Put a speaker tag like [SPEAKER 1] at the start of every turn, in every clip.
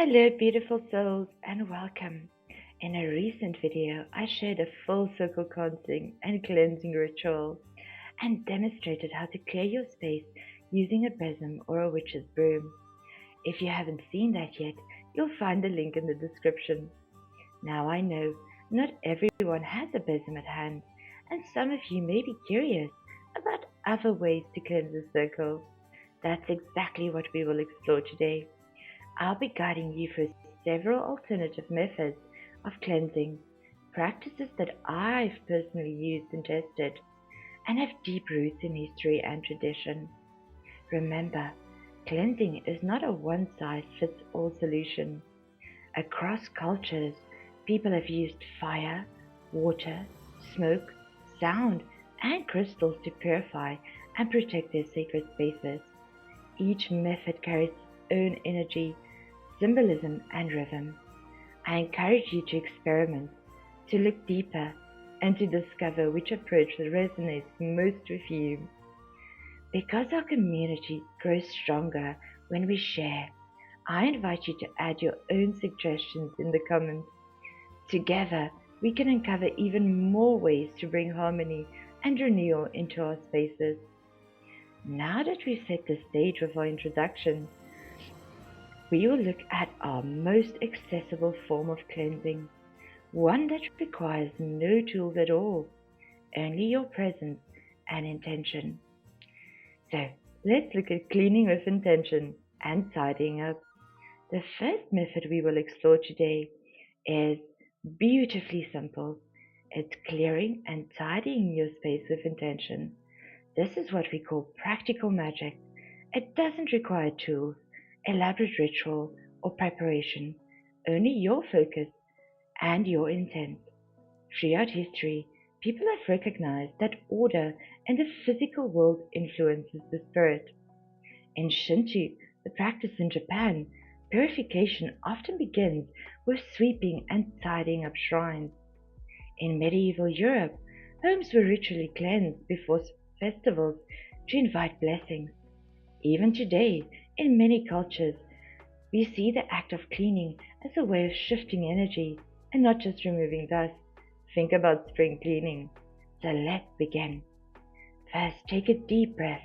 [SPEAKER 1] Hello, beautiful souls, and welcome. In a recent video, I shared a full circle cleansing and cleansing ritual and demonstrated how to clear your space using a besom or a witch's broom. If you haven't seen that yet, you'll find the link in the description. Now I know not everyone has a besom at hand, and some of you may be curious about other ways to cleanse a circle. That's exactly what we will explore today. I'll be guiding you through several alternative methods of cleansing, practices that I've personally used and tested, and have deep roots in history and tradition. Remember, cleansing is not a one-size-fits-all solution. Across cultures, people have used fire, water, smoke, sound, and crystals to purify and protect their sacred spaces. Each method carries its own energy, symbolism, and rhythm. I encourage you to experiment, to look deeper, and to discover which approach resonates most with you. Because our community grows stronger when we share, I invite you to add your own suggestions in the comments. Together, we can uncover even more ways to bring harmony and renewal into our spaces. Now that we've set the stage with our introduction, we will look at our most accessible form of cleansing, one that requires no tools at all, only your presence and intention. So let's look at cleaning with intention and tidying up. The first method we will explore today is beautifully simple. It's clearing and tidying your space with intention. This is what we call practical magic. It doesn't require tools, elaborate ritual, or preparation, only your focus and your intent. Throughout history, people have recognized that order in the physical world influences the spirit. In Shinto, the practice in Japan, purification often begins with sweeping and tidying up shrines. In medieval Europe, homes were ritually cleansed before festivals to invite blessings. Even today, in many cultures, we see the act of cleaning as a way of shifting energy and not just removing dust. Think about spring cleaning. So let's begin. First, take a deep breath,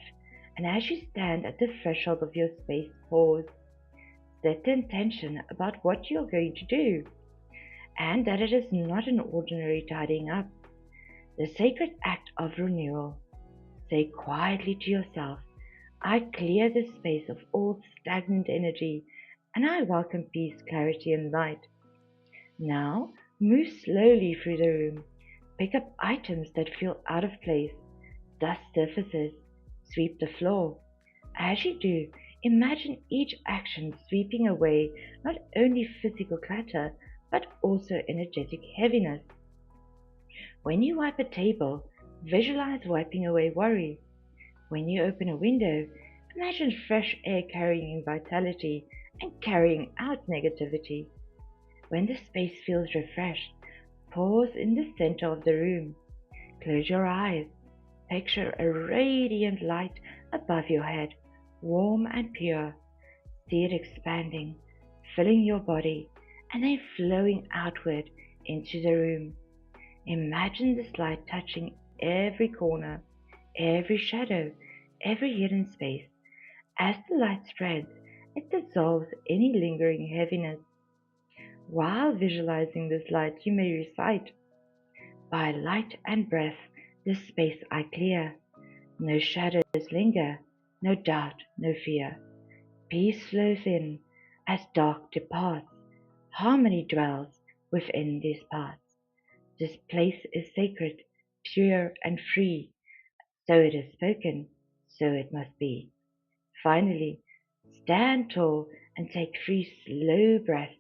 [SPEAKER 1] and as you stand at the threshold of your space, pause. Set the intention about what you're going to do, and that it is not an ordinary tidying up. The sacred act of renewal. Say quietly to yourself, I clear this space of all stagnant energy, and I welcome peace, clarity, and light. Now, move slowly through the room. Pick up items that feel out of place. Dust surfaces. Sweep the floor. As you do, imagine each action sweeping away not only physical clutter, but also energetic heaviness. When you wipe a table, visualize wiping away worry. When you open a window, imagine fresh air carrying in vitality and carrying out negativity. When the space feels refreshed, pause in the center of the room. Close your eyes. Picture a radiant light above your head, warm and pure. See it expanding, filling your body, and then flowing outward into the room. Imagine this light touching every corner, every shadow, every hidden space. As the light spreads, it dissolves any lingering heaviness. While visualizing this light, you may recite, by light and breath, this space I clear. No shadows linger, no doubt, no fear. Peace flows in as dark departs. Harmony dwells within these parts. This place is sacred, pure, and free. So it is spoken, so it must be. Finally, stand tall and take 3 slow breaths.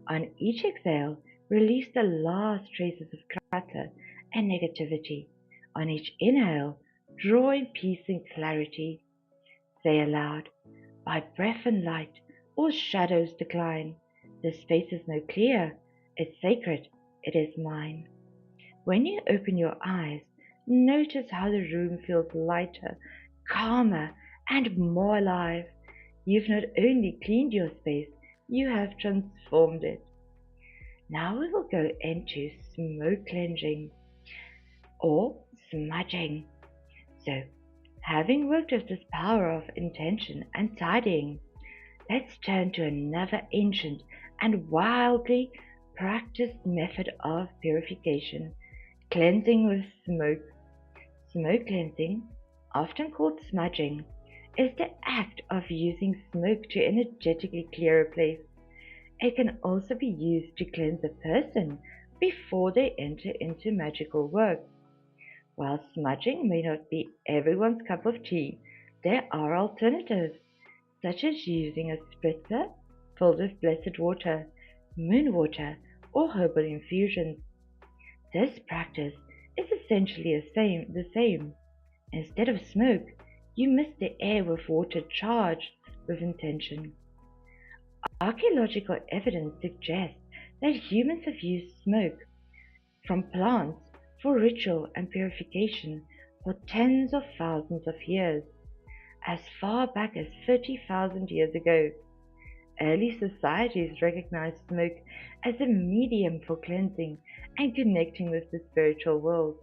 [SPEAKER 1] On each exhale, release the last traces of clutter and negativity. On each inhale, draw in peace and clarity. Say aloud, by breath and light, all shadows decline. The space is no clear, it's sacred, it is mine. When you open your eyes, notice how the room feels lighter, calmer, and more alive. You've not only cleaned your space, you have transformed it. Now we will go into smoke cleansing or smudging. So, having worked with this power of intention and tidying, let's turn to another ancient and wildly practiced method of purification, cleansing with smoke. Smoke cleansing, often called smudging, is the act of using smoke to energetically clear a place. It can also be used to cleanse a person before they enter into magical work. While smudging may not be everyone's cup of tea, there are alternatives, such as using a spritzer filled with blessed water, moon water, or herbal infusions. This practice is essentially the same. Instead of smoke, you mist the air with water charged with intention. Archaeological evidence suggests that humans have used smoke from plants for ritual and purification for tens of thousands of years, as far back as 30,000 years ago. Early societies recognized smoke as a medium for cleansing and connecting with the spiritual world.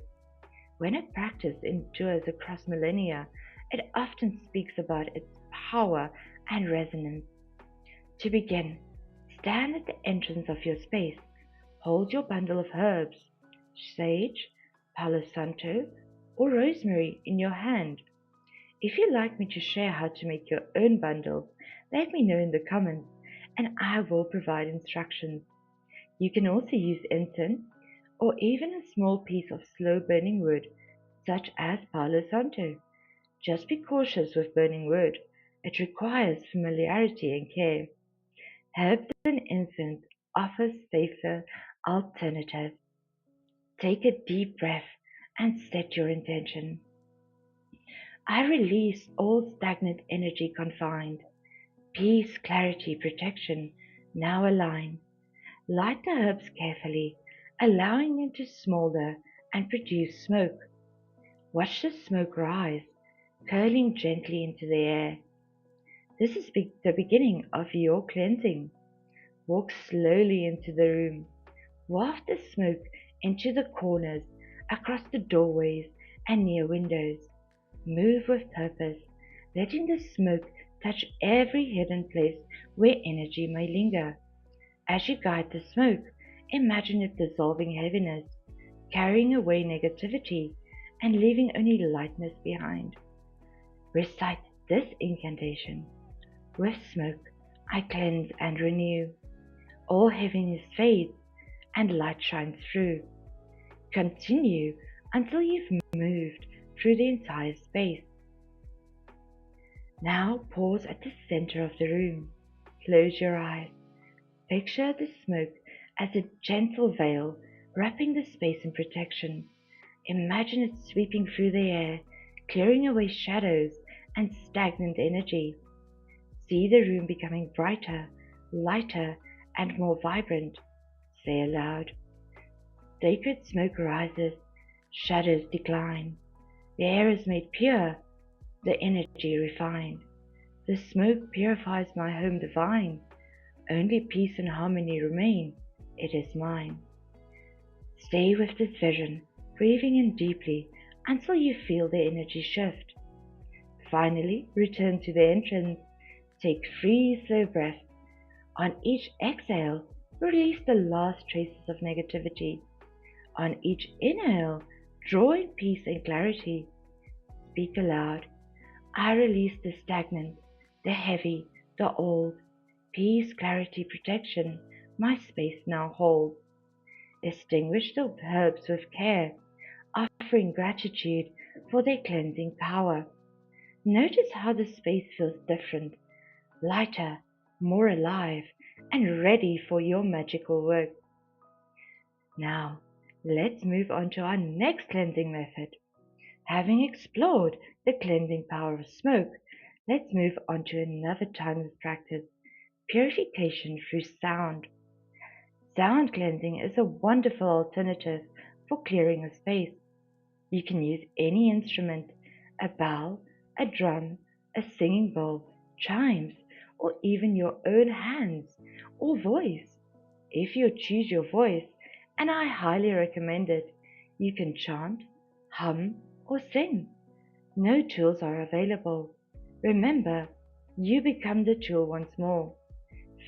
[SPEAKER 1] When a practice endures across millennia, it often speaks about its power and resonance. To begin, stand at the entrance of your space, hold your bundle of herbs, sage, palo santo, or rosemary in your hand. If you'd like me to share how to make your own bundles, let me know in the comments and I will provide instructions. You can also use incense or even a small piece of slow burning wood, such as palo santo. Just be cautious with burning wood. It requires familiarity and care. Herbs and incense offer safer alternatives. Take a deep breath and set your intention. I release all stagnant energy confined. Peace, clarity, protection now align. Light the herbs carefully, allowing them to smolder and produce smoke. Watch the smoke rise, curling gently into the air. This is the beginning of your cleansing. Walk slowly into the room. Waft the smoke into the corners, across the doorways, and near windows. Move with purpose, letting the smoke touch every hidden place where energy may linger. As you guide the smoke, imagine it dissolving heaviness, carrying away negativity, and leaving only lightness behind. Recite this incantation. With smoke, I cleanse and renew. All heaviness fades and light shines through. Continue until you've moved through the entire space. Now pause at the center of the room. Close your eyes. Picture the smoke as a gentle veil wrapping the space in protection. Imagine it sweeping through the air, clearing away shadows and stagnant energy. See the room becoming brighter, lighter, and more vibrant. Say aloud, sacred smoke rises, shadows decline. The air is made pure, the energy refined. The smoke purifies my home divine. Only peace and harmony remain. It is mine. Stay with this vision, breathing in deeply until you feel the energy shift. Finally, return to the entrance. Take 3 slow breaths. On each exhale, release the last traces of negativity. On each inhale, draw in peace and clarity. Speak aloud. I release the stagnant, the heavy, the old. Peace, clarity, protection, my space now holds. Extinguish the herbs with care, offering gratitude for their cleansing power. Notice how the space feels different, lighter, more alive, and ready for your magical work. Now, let's move on to our next cleansing method. Having explored the cleansing power of smoke, let's move on to another timeless practice, purification through sound. Sound cleansing is a wonderful alternative for clearing a space. You can use any instrument, a bell, a drum, a singing bowl, chimes, or even your own hands or voice. If you choose your voice, and I highly recommend it, you can chant, hum, or sing. No tools are available. Remember, you become the tool once more.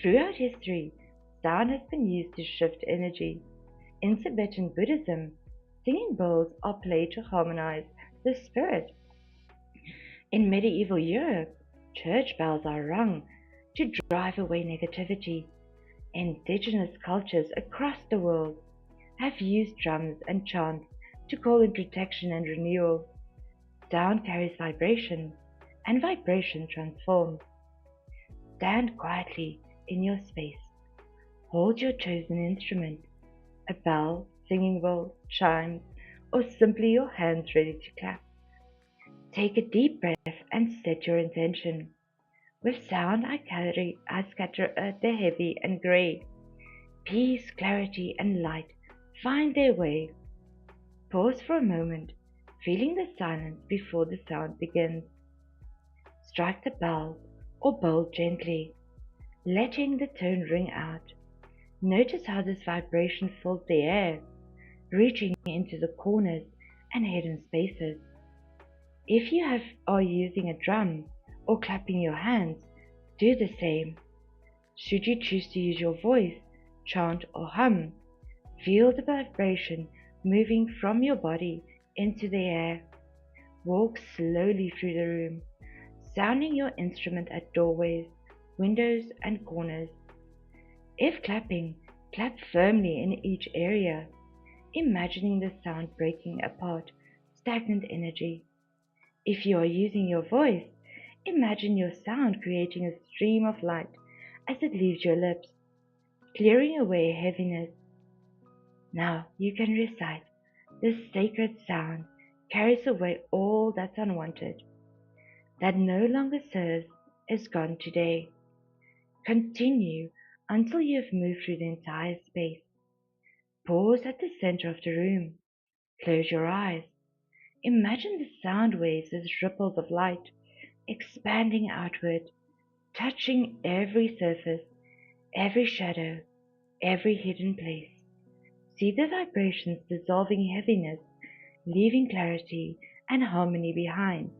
[SPEAKER 1] Throughout history, sound has been used to shift energy. In Tibetan Buddhism, singing bowls are played to harmonize the spirit. In medieval Europe, church bells are rung to drive away negativity. Indigenous cultures across the world have used drums and chants to call in protection and renewal. Sound carries vibration, and vibration transforms. Stand quietly in your space. Hold your chosen instrument, a bell, singing bowl, chimes, or simply your hands ready to clap. Take a deep breath and set your intention. With sound I scatter earth the heavy and grey. Peace, clarity, and light find their way. Pause for a moment, feeling the silence before the sound begins. Strike the bell or bowl gently, letting the tone ring out. Notice how this vibration fills the air, reaching into the corners and hidden spaces. If you are using a drum or clapping your hands, do the same. Should you choose to use your voice, chant or hum, feel the vibration moving from your body into the air. Walk slowly through the room, sounding your instrument at doorways, windows, and corners. If clapping, clap firmly in each area, imagining the sound breaking apart stagnant energy. If you are using your voice, imagine your sound creating a stream of light as it leaves your lips, clearing away heaviness. Now you can recite, "This sacred sound carries away all that's unwanted, that no longer serves, is gone today." Continue until you have moved through the entire space. Pause at the center of the room. Close your eyes. Imagine the sound waves as ripples of light, expanding outward, touching every surface, every shadow, every hidden place. See the vibrations dissolving heaviness, leaving clarity and harmony behind.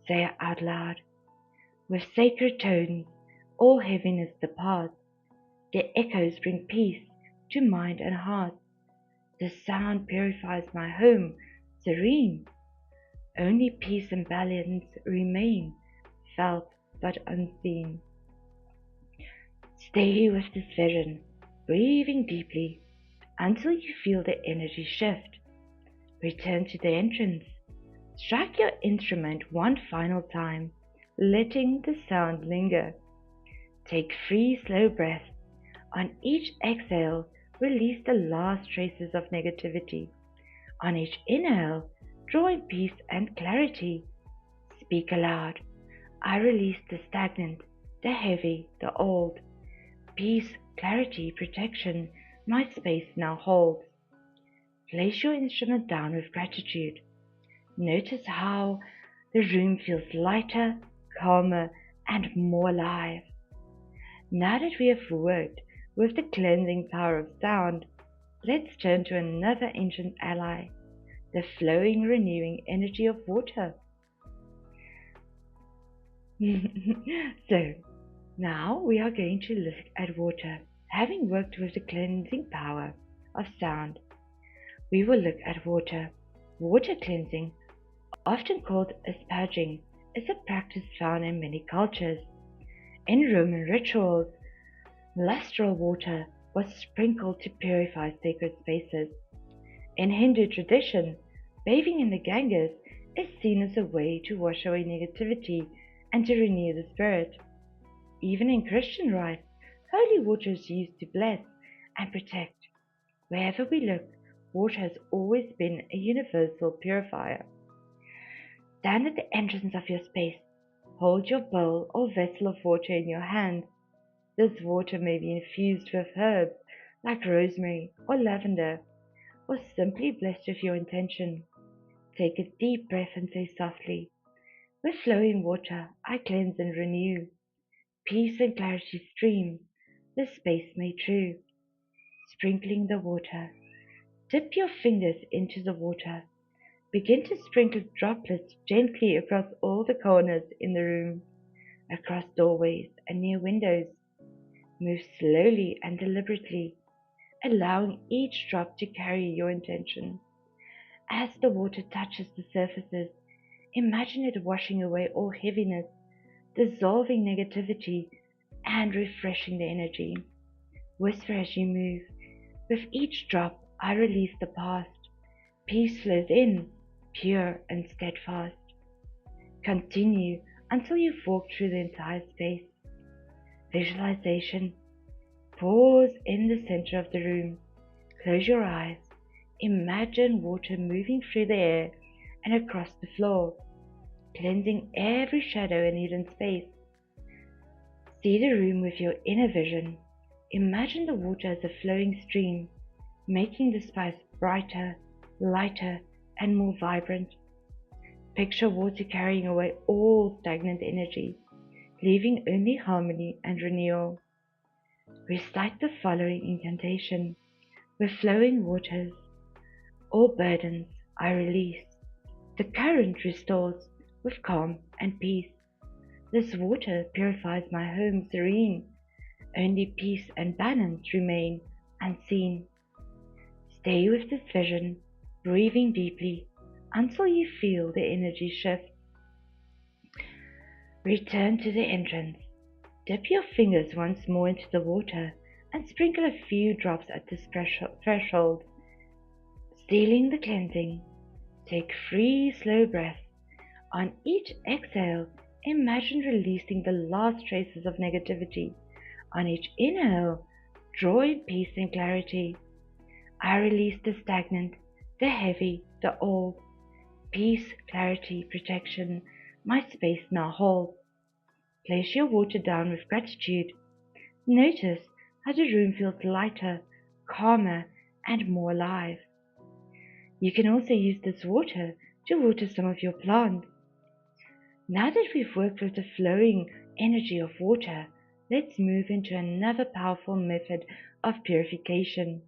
[SPEAKER 1] Say out loud, "With sacred tones, all heaviness departs. The echoes bring peace to mind and heart. The sound purifies my home, serene. Only peace and balance remain, felt but unseen." Stay with this vision, breathing deeply until you feel the energy shift. Return to the entrance. Strike your instrument one final time, letting the sound linger. Take 3 slow breaths. On each exhale, release the last traces of negativity. On each inhale, draw in peace and clarity. Speak aloud. "I release the stagnant, the heavy, the old. Peace, clarity, protection, my space now holds." Place your instrument down with gratitude. Notice how the room feels lighter, calmer, and more alive. Now that we have worked with the cleansing power of sound, let's turn to another ancient ally, the flowing, renewing energy of water. So, now we are going to look at water. Having worked with the cleansing power of sound, we will look at water. Water cleansing, often called asperging, is a practice found in many cultures. In Roman rituals, lustral water was sprinkled to purify sacred spaces. In Hindu tradition, bathing in the Ganges is seen as a way to wash away negativity and to renew the spirit. Even in Christian rites, holy water is used to bless and protect. Wherever we look, water has always been a universal purifier. Stand at the entrance of your space. Hold your bowl or vessel of water in your hand. This water may be infused with herbs like rosemary or lavender, or simply blessed with your intention. Take a deep breath and say softly, "With flowing water I cleanse and renew. Peace and clarity stream. the space made true. Sprinkling the water. Dip your fingers into the water. Begin to sprinkle droplets gently across all the corners in the room, across doorways and near windows. Move slowly and deliberately, allowing each drop to carry your intention. As the water touches the surfaces, imagine it washing away all heaviness, dissolving negativity, and refreshing the energy. Whisper as you move. With each drop, I release the past. Peace flows in, pure and steadfast. Continue until you've walked through the entire space. Visualization. Pause in the center of the room. Close your eyes. Imagine water moving through the air and across the floor, cleansing every shadow and hidden space. See the room with your inner vision. Imagine the water as a flowing stream, making the space brighter, lighter, and more vibrant. Picture water carrying away all stagnant energy, leaving only harmony and renewal. Recite the following incantation. With flowing waters, all burdens I release. The current restores with calm and peace. This water purifies my home serene. Only peace and balance remain unseen. Stay with this vision, breathing deeply until you feel the energy shift. Return to the entrance. Dip your fingers once more into the water and sprinkle a few drops at this threshold. Sealing the cleansing, take 3 slow breaths. On each exhale, imagine releasing the last traces of negativity. On each inhale, draw in peace and clarity. I release the stagnant, the heavy, the old. Peace, clarity, protection, my space now holds. Place your water down with gratitude. Notice how the room feels lighter, calmer, and more alive. You can also use this water to water some of your plants. Now that we've worked with the flowing energy of water, let's move into another powerful method of purification,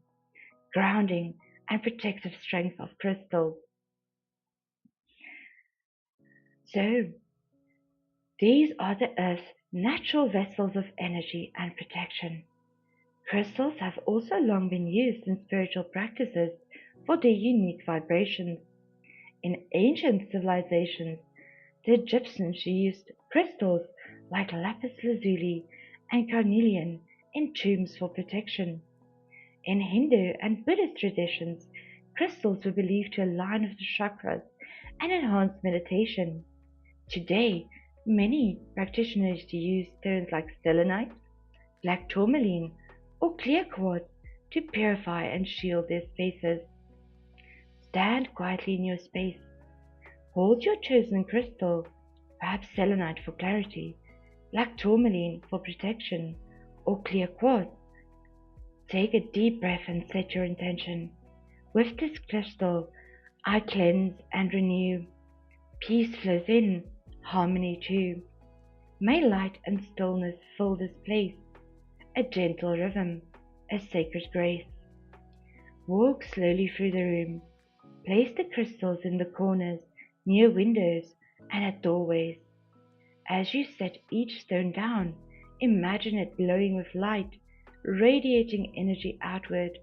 [SPEAKER 1] grounding and protective strength of crystals. So, these are the Earth's natural vessels of energy and protection. Crystals have also long been used in spiritual practices for their unique vibrations. In ancient civilizations, the Egyptians used crystals like lapis lazuli and carnelian in tombs for protection. In Hindu and Buddhist traditions, crystals were believed to align with the chakras and enhance meditation. Today, many practitioners use stones like selenite, black tourmaline, or clear quartz to purify and shield their spaces. Stand quietly in your space. Hold your chosen crystal, perhaps selenite for clarity, black tourmaline for protection, or clear quartz. Take a deep breath and set your intention. With this crystal, I cleanse and renew. Peace flows in, harmony too. May light and stillness fill this place, a gentle rhythm, a sacred grace. Walk slowly through the room. Place the crystals in the corners, near windows, and at doorways. As you set each stone down, imagine it glowing with light, radiating energy outward.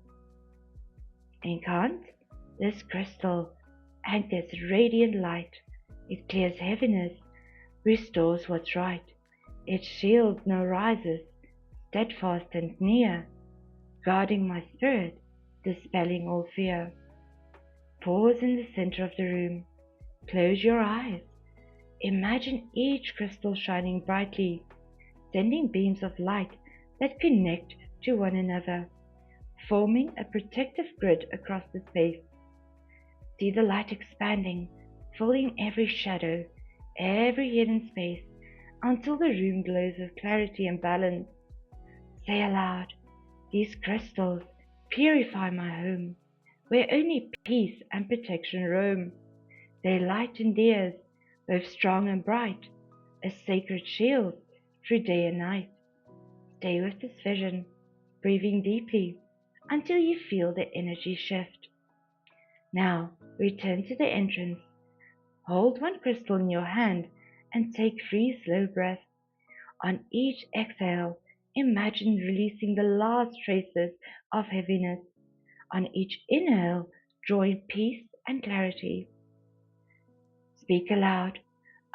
[SPEAKER 1] Incant this crystal anchors radiant light. It clears heaviness, restores what's right. It shields no rises, steadfast and near, guarding my spirit, dispelling all fear. Pause in the center of the room. Close your eyes. Imagine each crystal shining brightly, sending beams of light that connect to one another, forming a protective grid across the space. See the light expanding, filling every shadow, every hidden space, until the room glows with clarity and balance. Say aloud, these crystals purify my home, where only peace and protection roam. Their light endears, both strong and bright, a sacred shield through day and night. Stay with this vision, breathing deeply until you feel the energy shift. Now, return to the entrance. Hold one crystal in your hand and take 3 slow breaths. On each exhale, imagine releasing the last traces of heaviness. On each inhale, draw in peace and clarity. Speak aloud.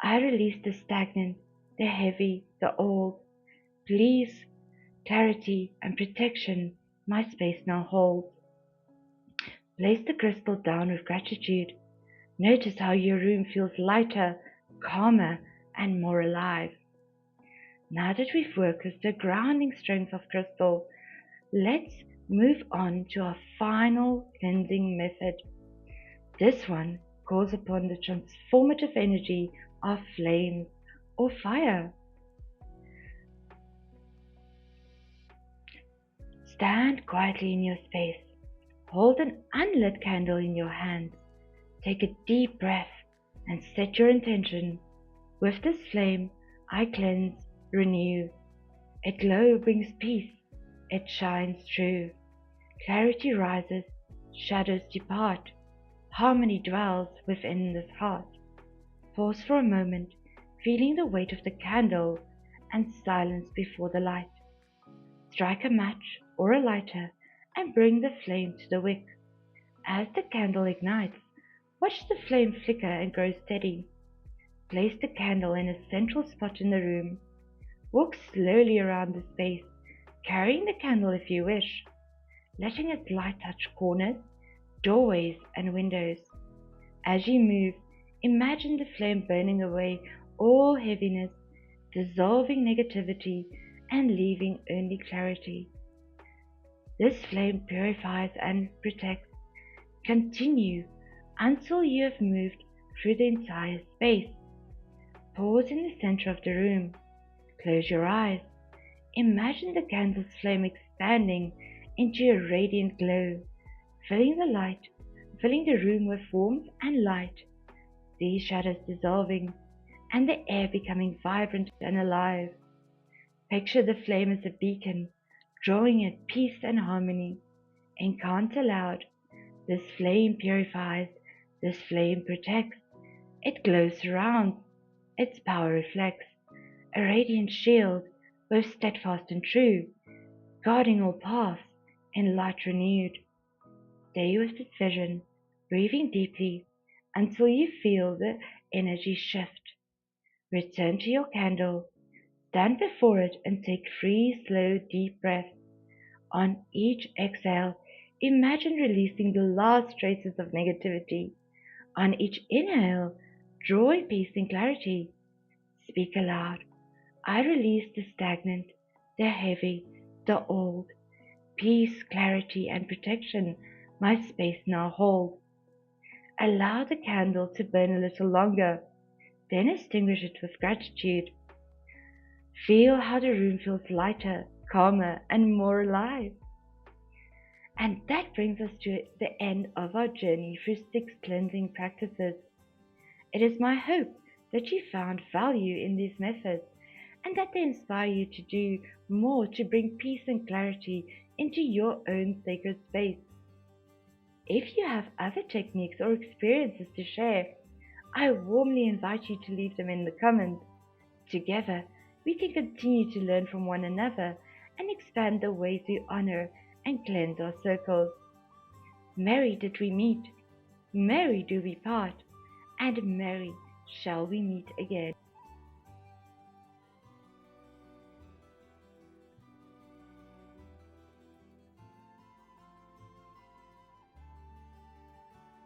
[SPEAKER 1] I release the stagnant, the heavy, the old. Please, clarity and protection, my space now holds. Place the crystal down with gratitude. Notice how your room feels lighter, calmer, and more alive. Now that we've worked with the grounding strength of crystal, let's move on to our final cleansing method. This one calls upon the transformative energy of flames or fire. Stand quietly in your space. Hold an unlit candle in your hands. Take a deep breath and set your intention. With this flame, I cleanse, renew. Its glow brings peace. It shines true. Clarity rises, shadows depart. Harmony dwells within this heart. Pause for a moment, feeling the weight of the candle and silence before the light. Strike a match or a lighter and bring the flame to the wick. As the candle ignites, watch the flame flicker and grow steady. Place the candle in a central spot in the room. Walk slowly around the space, carrying the candle if you wish, letting its light touch corners, doorways, and windows. As you move, imagine the flame burning away all heaviness, dissolving negativity, and leaving only clarity. This flame purifies and protects. Continue until you have moved through the entire space. Pause in the center of the room. Close your eyes. Imagine the candle's flame expanding into a radiant glow, filling the room with warmth and light. These shadows dissolving, and the air becoming vibrant and alive. Picture the flame as a beacon, drawing in peace and harmony. Chant aloud. This flame purifies, this flame protects. It glows surrounds, its power reflects. A radiant shield, both steadfast and true, guarding all paths in light renewed. Stay with this vision, breathing deeply until you feel the energy shift. Return to your candle, stand before it and take 3 slow deep breaths. On each exhale, imagine releasing the last traces of negativity. On each inhale, draw in peace and clarity. Speak aloud. I release the stagnant, the heavy, the old. Peace, clarity, and protection my space now holds. Allow the candle to burn a little longer, then extinguish it with gratitude. Feel how the room feels lighter, calmer, and more alive. And that brings us to the end of our journey through 6 cleansing practices. It is my hope that you found value in these methods and that they inspire you to do more to bring peace and clarity into your own sacred space. If you have other techniques or experiences to share, I warmly invite you to leave them in the comments. Together, we can continue to learn from one another and expand the ways we honor and cleanse our circles. Merry did we meet, merry do we part, and merry shall we meet again.